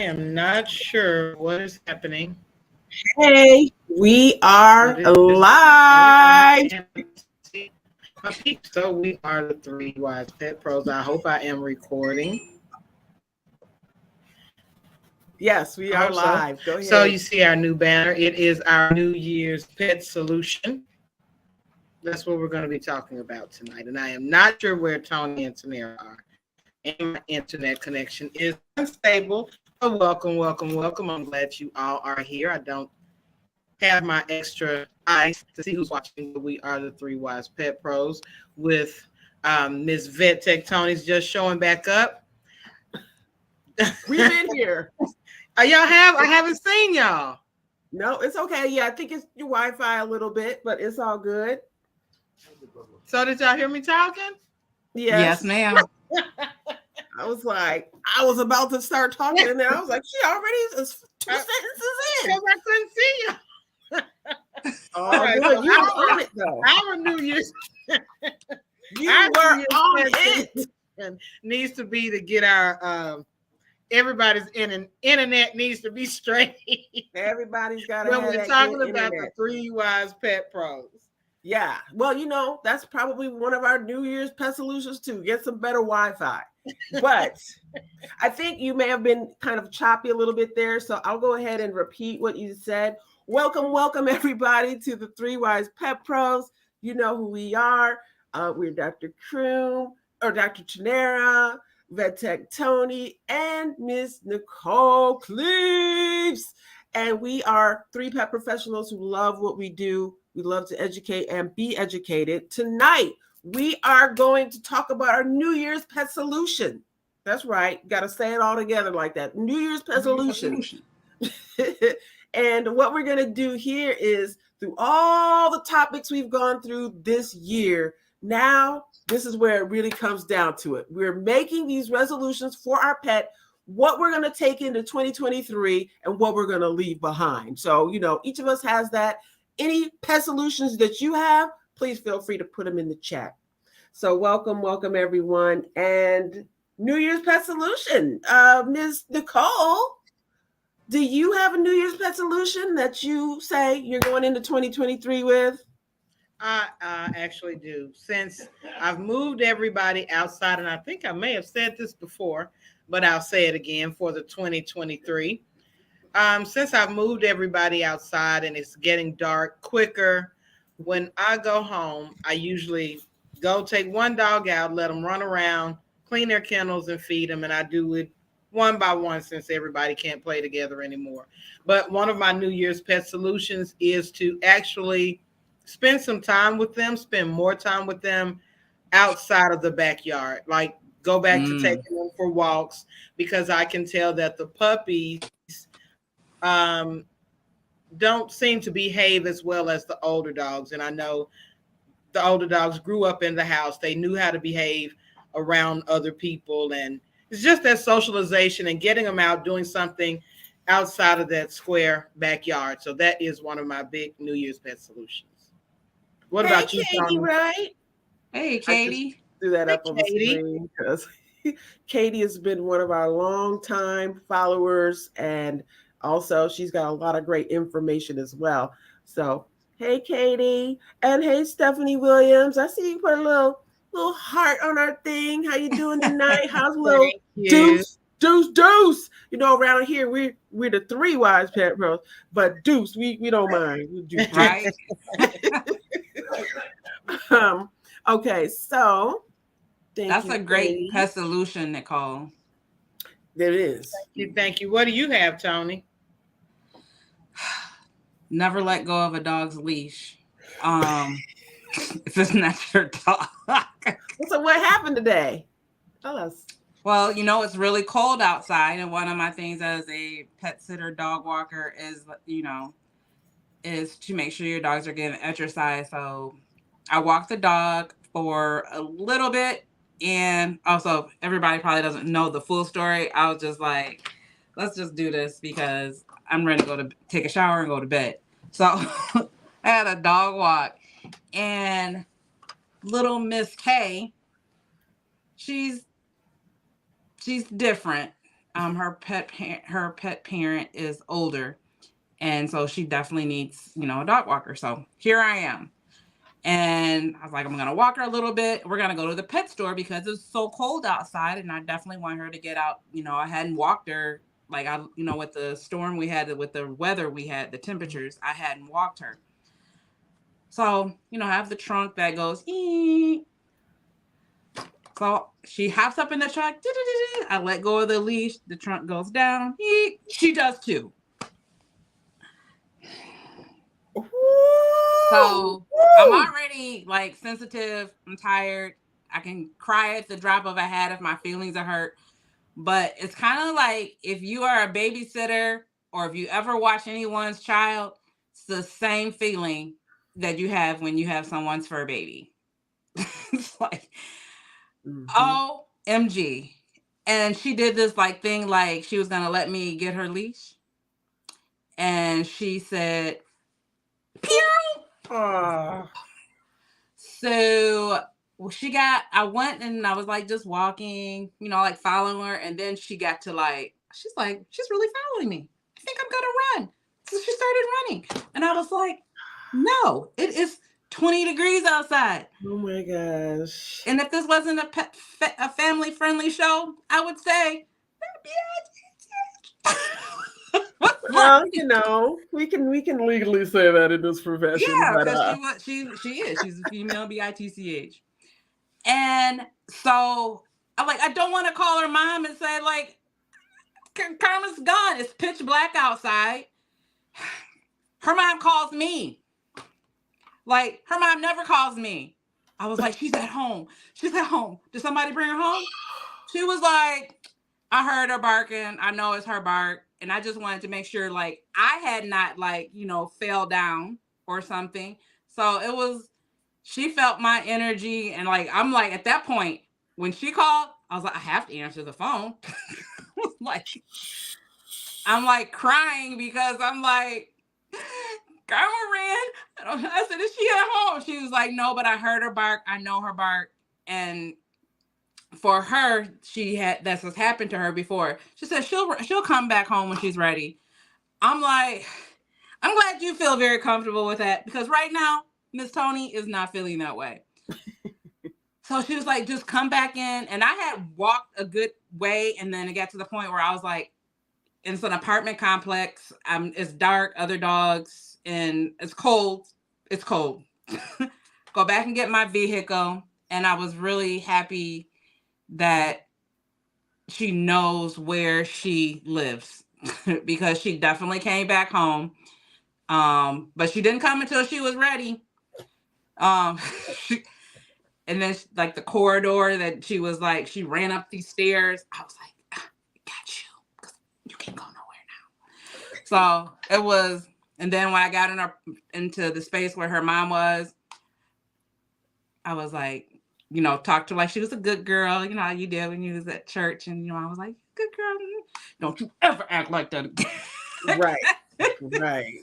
am not sure what is happening, Hey, we are but it is live. so we are the Three Wise Pet Pros. I hope I am recording. Yes, we are Also, live. Go ahead. so you see our new banner. It is our New Year's Pet Solution. That's what we're going to be talking about tonight. And I am not sure where Tony and Tamara are. And my internet connection is unstable. But welcome. I'm glad you all are here. I don't have my extra eyes to see who's watching, but we are the Three Wise Pet Pros with Miss Vet Tech Tony's just showing back up. We've been here. I haven't seen y'all. No, it's okay. Yeah, I think it's your Wi-Fi a little bit, but it's all good. So did y'all hear me talking? Yes, ma'am. I was like, I was about to start talking, and then I was like, she already is 2 sentences in. Because I couldn't see you. Oh, right, good. so You were on it though. Our New Year's You were on it. Needs to be to get our everybody's internet needs to be straight. Everybody's got to when have we're that talking good about internet. the Three Wise Pet Pros. Yeah. Well, that's probably one of our New Year's pet solutions too. Get some better Wi-Fi. But I think you may have been kind of choppy a little bit there. So I'll go ahead and repeat what you said. Welcome, everybody, to the Three Wise Pet Pros. You know who we are. We're Dr. Kroom, or Dr. Chanera, Vet Tech Tony, and Miss Nicole Cleaves. And we are three pet professionals who love what we do. We love to educate and be educated. Tonight, we are going to talk about our New Year's pet solution. That's right. Got to say it all together like that. New Year's pet solution. And what we're going to do here is through all the topics we've gone through this year, now this is where it really comes down to it. We're making these resolutions for our pet, what we're going to take into 2023 and what we're going to leave behind. So, each of us has that. Any pet solutions that you have, please feel free to put them in the chat. So welcome everyone. And New Year's pet solution. Ms. Nicole, do you have a New Year's pet solution that you say you're going into 2023 with? I actually do. Since I've moved everybody outside, and I think I may have said this before, but I'll say it again for the 2023. Since I've moved everybody outside and it's getting dark quicker, when I go home, I usually go take one dog out, let them run around, clean their kennels and feed them. And I do it one by one since everybody can't play together anymore. But one of my New Year's pet solutions is to actually spend some time with them, spend more time with them outside of the backyard. Like go back to taking them for walks, because I can tell that the puppies don't seem to behave as well as the older dogs. And I know the older dogs grew up in the house. They knew how to behave around other people. And it's just that socialization and getting them out doing something outside of that square backyard. So that is one of my big New Year's pet solutions. What about you, Katie, Tony? right? Hey, Katie. Do that up on the screen because Katie has been one of our longtime followers, and also she's got a lot of great information as well. So, hey, Katie, and hey, Stephanie Williams. I see you put a little heart on our thing. How you doing tonight? How's little Deuce? Around here we're the Three Wise Pet Pros, but Deuce, we don't mind. We do right. Okay, so that's a great pet solution, Nicole. There is. Thank you. What do you have, Tony? Never let go of a dog's leash. If it's not your dog. So what happened today? Tell us. Well, it's really cold outside, and one of my things as a pet sitter dog walker is, is to make sure your dogs are getting exercise. So I walked the dog for a little bit, and also everybody probably doesn't know the full story. I was just like, let's just do this because I'm ready to go to take a shower and go to bed. So I had a dog walk, and little Miss K, she's different. her pet parent is older, and so she definitely needs, a dog walker. So here I am. And I was like, I'm gonna walk her a little bit. We're gonna go to the pet store because it's so cold outside, and I definitely want her to get out. I hadn't walked her like with the storm we had, with the weather we had, the temperatures, I hadn't walked her. So, I have the trunk that goes, ee. So she hops up in the trunk. I let go of the leash. The trunk goes down. Ee. She does too. So I'm already like sensitive. I'm tired. I can cry at the drop of a hat if my feelings are hurt. But it's kind of like if you are a babysitter or if you ever watch anyone's child, it's the same feeling that you have when you have someone's fur baby. It's like, OMG. And she did this thing like she was going to let me get her leash. And she said, pew! So I went and I was like just walking, following her. And then she got to she's really following me. I think I'm going to run. So she started running. And I was like, no, it is 20 degrees outside. Oh my gosh. And if this wasn't a family friendly show, I would say, well, we can legally say that in this profession. Yeah, because she is. She's a female bitch. And so I'm like, I don't want to call her mom and say Karma's gone. It's pitch black outside. Her mom calls me. Her mom never calls me. I was like, she's at home. She's at home. Did somebody bring her home? She was like, I heard her barking. I know it's her bark. And I just wanted to make sure I had not fell down or something. So she felt my energy. And I'm at that point, when she called, I was like, I have to answer the phone. I'm crying because I'm like, Karma ran. I said, is she at home? She was like, no, but I heard her bark. I know her bark. And for her, that's what's happened to her before. She said she'll come back home when she's ready. I'm like, I'm glad you feel very comfortable with that, because right now, Miss Tony is not feeling that way. So she was like, just come back in. And I had walked a good way, and then it got to the point where I was like, it's an apartment complex. It's dark, other dogs, and it's cold. It's cold. Go back and get my vehicle. And I was really happy that she knows where she lives, because she definitely came back home. But she didn't come until she was ready. And then the corridor that she was she ran up these stairs. I was like, I got you, because you can't go nowhere now. So it was, and then when I got into the space where her mom was, I was like, talked to her like she was a good girl. How you did when you was at church. And, I was like, good girl. Don't you ever act like that again. Right. Right.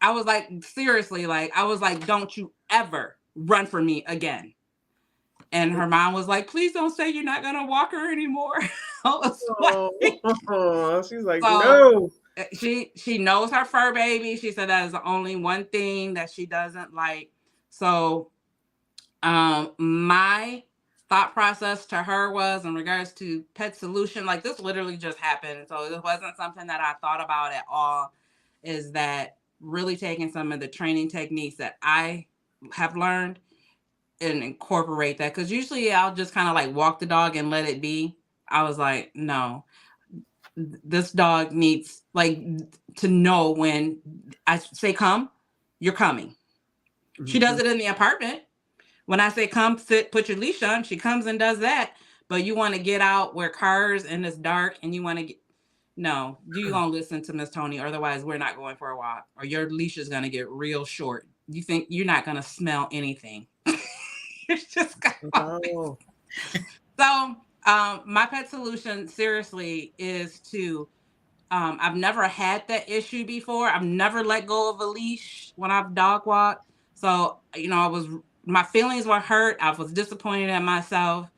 I was like, seriously, I was like, don't you ever run for me again. And her mom was like, please don't say you're not going to walk her anymore. She's like, no. She knows her fur baby. She said that is the only one thing that she doesn't like. So my thought process to her was, in regards to Pet Solution, this literally just happened. So it wasn't something that I thought about at all, is that really taking some of the training techniques that I have learned and incorporate that. Because usually I'll just kind of walk the dog and let it be. I was like, no, this dog needs to know when I say come, you're coming. Mm-hmm. She does it in the apartment. When I say come, sit, put your leash on, she comes and does that. But you want to get out where cars and it's dark, and you want to no, you gonna listen to Miss Tony, otherwise we're not going for a walk, or your leash is gonna get real short. You think you're not gonna smell anything. It's just so my Pet Solution seriously is to I've never had that issue before. I've never let go of a leash when I've dog walked. So my feelings were hurt. I was disappointed at myself.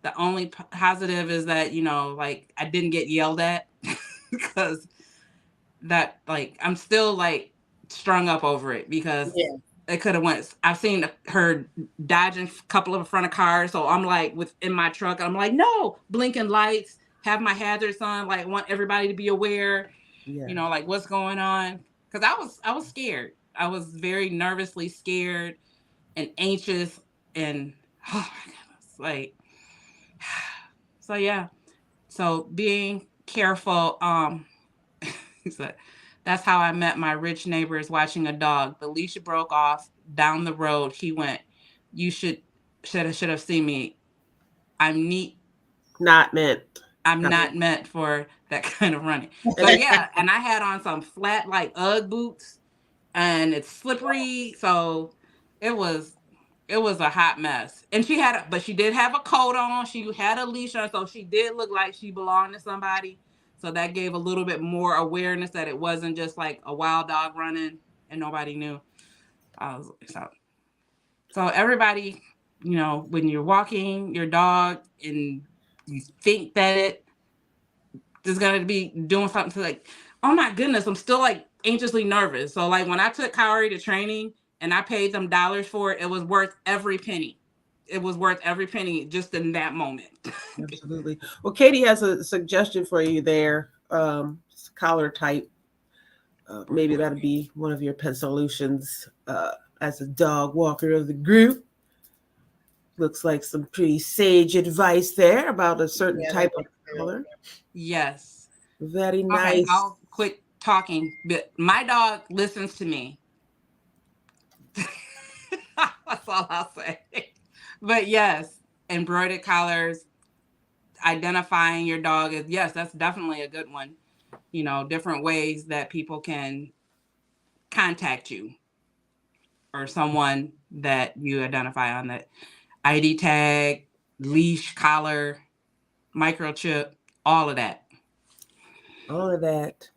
The only positive is that, like I didn't get yelled at because that, like, I'm still like strung up over it because Yeah. it could have went. I've seen her dodging a couple of front of cars, so I'm like within my truck. I'm like, no, blinking lights, have my hazards on, like want everybody to be aware, Yeah. like what's going on. Because I was scared. I was very nervously scared and anxious, and oh my goodness, like so yeah. So being careful. He said, that's how I met my rich neighbors watching a dog. The leash broke off down the road. He went, you should have seen me. I'm neat. Not meant. I'm not meant for that kind of running. So yeah, and I had on some flat like Ugg boots and it's slippery. So it was a hot mess. And but she did have a coat on. She had a leash on, so she did look like she belonged to somebody. So that gave a little bit more awareness that it wasn't just like a wild dog running and nobody knew. So everybody, when you're walking your dog and you think that it is going to be doing something to like, oh my goodness, I'm still like anxiously nervous. So like when I took Kaori to training and I paid them dollars for it, it was worth every penny. It was worth every penny just in that moment. Absolutely. Well, Katie has a suggestion for you there. Collar type. Maybe that'll be one of your pet solutions as a dog walker of the group. Looks like some pretty sage advice there about a certain type of collar. Yes. Very nice. Okay, I'll quit talking, but my dog listens to me. That's all I'll say. But yes, embroidered collars, identifying your dog is, yes, that's definitely a good one. Different ways that people can contact you or someone that you identify on that ID tag, leash, collar, microchip, all of that. All of that.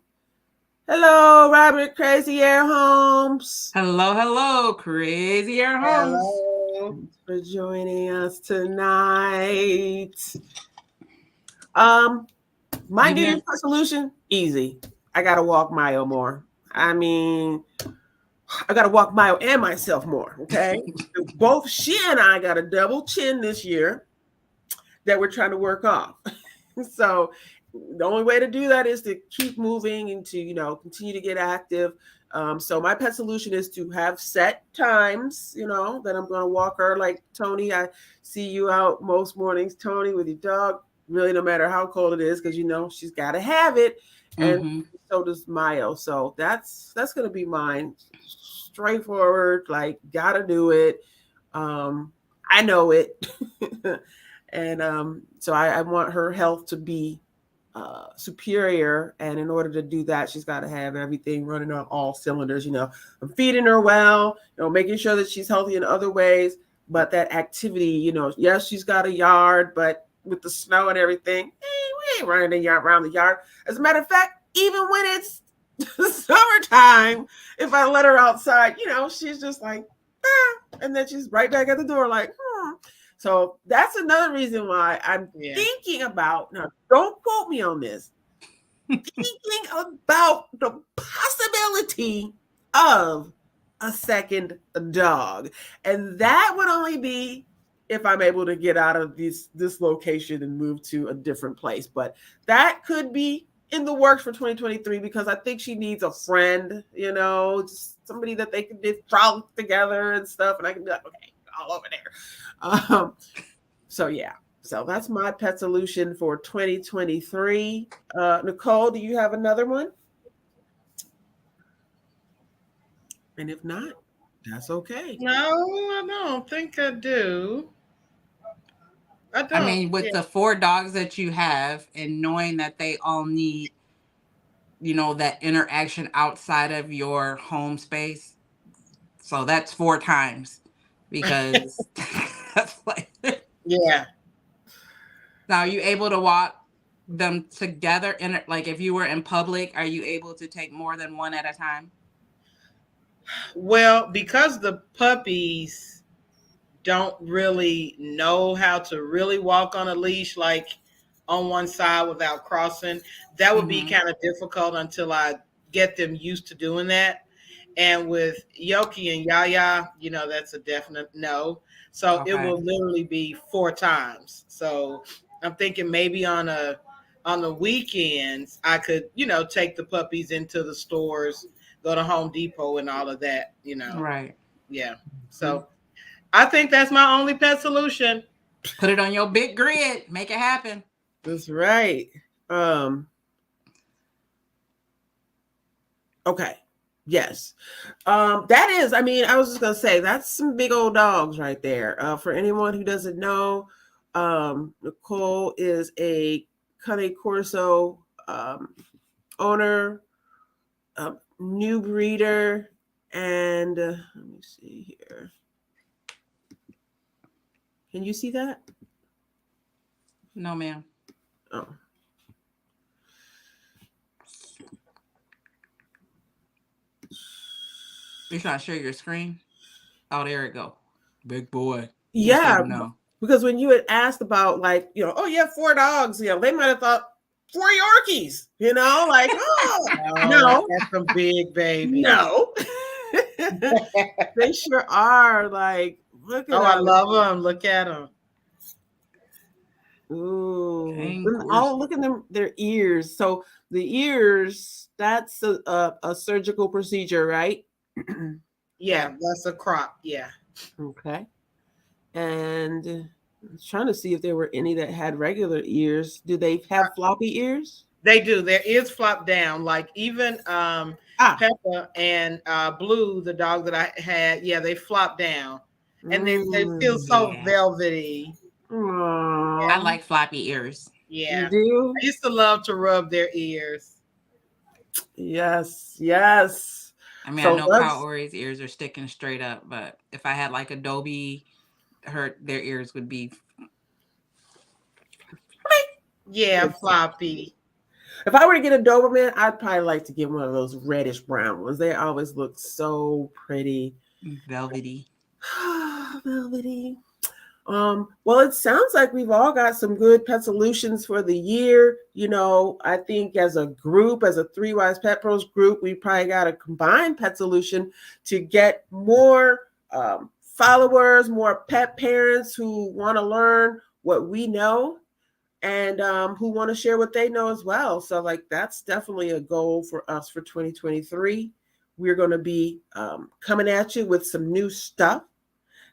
Hello, Robert Crazy Air Holmes. Hello, Crazy Air Holmes. Hello. Thanks for joining us tonight. My New Year's resolution, easy. I gotta walk Mayo more. I mean, I gotta walk Mayo and myself more. Okay, both she and I got a double chin this year that we're trying to work off. So the only way to do that is to keep moving and to continue to get active. So my pet solution is to have set times, that I'm going to walk her. Like Tony, I see you out most mornings, Tony, with your dog. Really, no matter how cold it is, because she's got to have it, and so does Mayo. So that's going to be mine. Straightforward, like gotta do it. I know it, and so I want her health to be superior, and in order to do that, she's got to have everything running on all cylinders. I'm feeding her well, making sure that she's healthy in other ways, but that activity, yes, she's got a yard, but with the snow and everything, we ain't running around the yard. As a matter of fact, even when it's summertime, if I let her outside, she's just like, and then she's right back at the door like, So that's another reason why I'm thinking about, now don't quote me on this, thinking about the possibility of a second dog. And that would only be if I'm able to get out of this location and move to a different place. But that could be in the works for 2023 because I think she needs a friend, just somebody that they can just frolic together and stuff. And I can be like, okay, all over there. So that's my pet solution for 2023. Nicole, do you have another one? And if not, that's okay. No, I don't think I do. I mean, with the 4 dogs that you have and knowing that they all need, that interaction outside of your home space. So that's 4 times because that's like, yeah. Now, are you able to walk them together? Like if you were in public, are you able to take more than one at a time? Well, because the puppies don't really know how to really walk on a leash, like on one side without crossing. That would be Mhm. kind of difficult until I get them used to doing that. And with Yoki and Yaya, that's a definite no. So it Okay. will literally be 4 times. So I'm thinking maybe on the weekends I could, take the puppies into the stores, go to Home Depot and all of that. Right. Yeah. So I think that's my only pet solution. Put it on your big grid. Make it happen. That's right. Okay. Yes. That is, I mean, I was just gonna say that's some big old dogs right there. For anyone who doesn't know, Nicole is a Cane Corso owner, new breeder, and let me see here. Can you see that? No, ma'am. Oh. You trying to share your screen? Oh, there it go. Big boy. Yeah, No. because when you had asked about like, oh, you have 4 dogs, they might have thought 4 Yorkies, like, oh, no, That's some big baby. no. They sure are. Like, look at Oh, I them. love them. Look at them. Ooh. Cane Oh, Corso. look at them, their ears. So the ears, that's a surgical procedure, right? Yeah, that's a crop. Yeah. Okay. And I was trying to see if there were any that had regular ears. Do they have floppy ears? They do. Their ears flop down. Like even Peppa and Blue, the dog that I had, yeah, they flop down. And they feel so Yeah. velvety. Aww. I like floppy ears. Yeah. You do? I used to love to rub their ears. Yes, yes. I mean, So I know let's- Kaori's ears are sticking straight up, but if I had like Adobe, their ears would be. Yeah, floppy. If I were to get a Doberman, I'd probably like to get one of those reddish brown ones. They always look so pretty. Velvety. Velvety. Well, it sounds like we've all got some good pet solutions for the year. I think as a group, as a Three Wise Pet Pros group, we probably got a combined pet solution to get more followers, more pet parents who want to learn what we know and who want to share what they know as well. So like that's definitely a goal for us for 2023. We're going to be coming at you with some new stuff,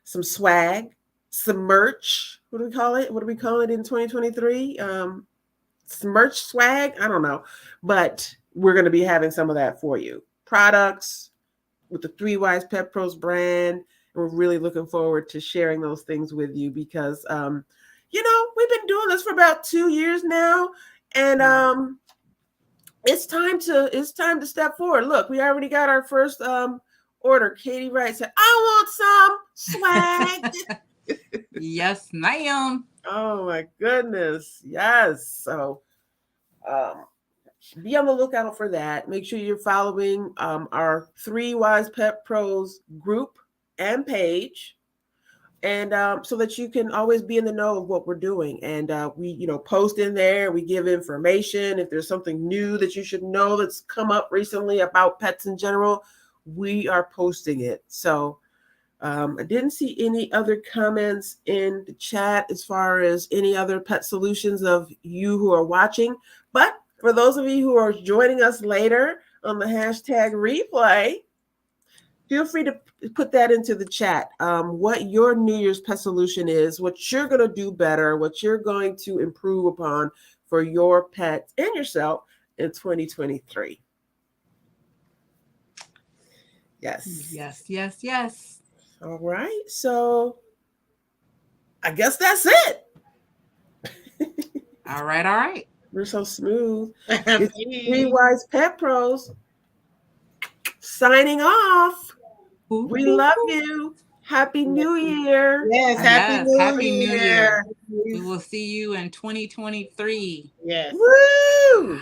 some swag, some merch. What do we call it? What do we call it in 2023? Some merch swag? I don't know. But we're going to be having some of that for you. Products with the Three Wise Pet Pros brand. And we're really looking forward to sharing those things with you because we've been doing this for about 2 years now, and it's time to step forward. Look, we already got our first order. Katie Wright said, "I want some swag." Yes, ma'am. Oh my goodness, yes. So, be on the lookout for that. Make sure you're following our Three Wise Pet Pros group and page. And so that you can always be in the know of what we're doing. And we, post in there, we give information. If there's something new that you should know that's come up recently about pets in general, we are posting it. So I didn't see any other comments in the chat as far as any other pet solutions of you who are watching. But for those of you who are joining us later on the hashtag replay, feel free to put that into the chat. What your New Year's pet solution is, what you're going to do better, what you're going to improve upon for your pets and yourself in 2023. Yes. Yes, yes, yes. All right. So I guess that's it. All right. We're so smooth. It's Three Wise Pet Pros signing off. We love you. Happy New Year. Yes, Happy New Year. We will see you in 2023. Yes. Woo!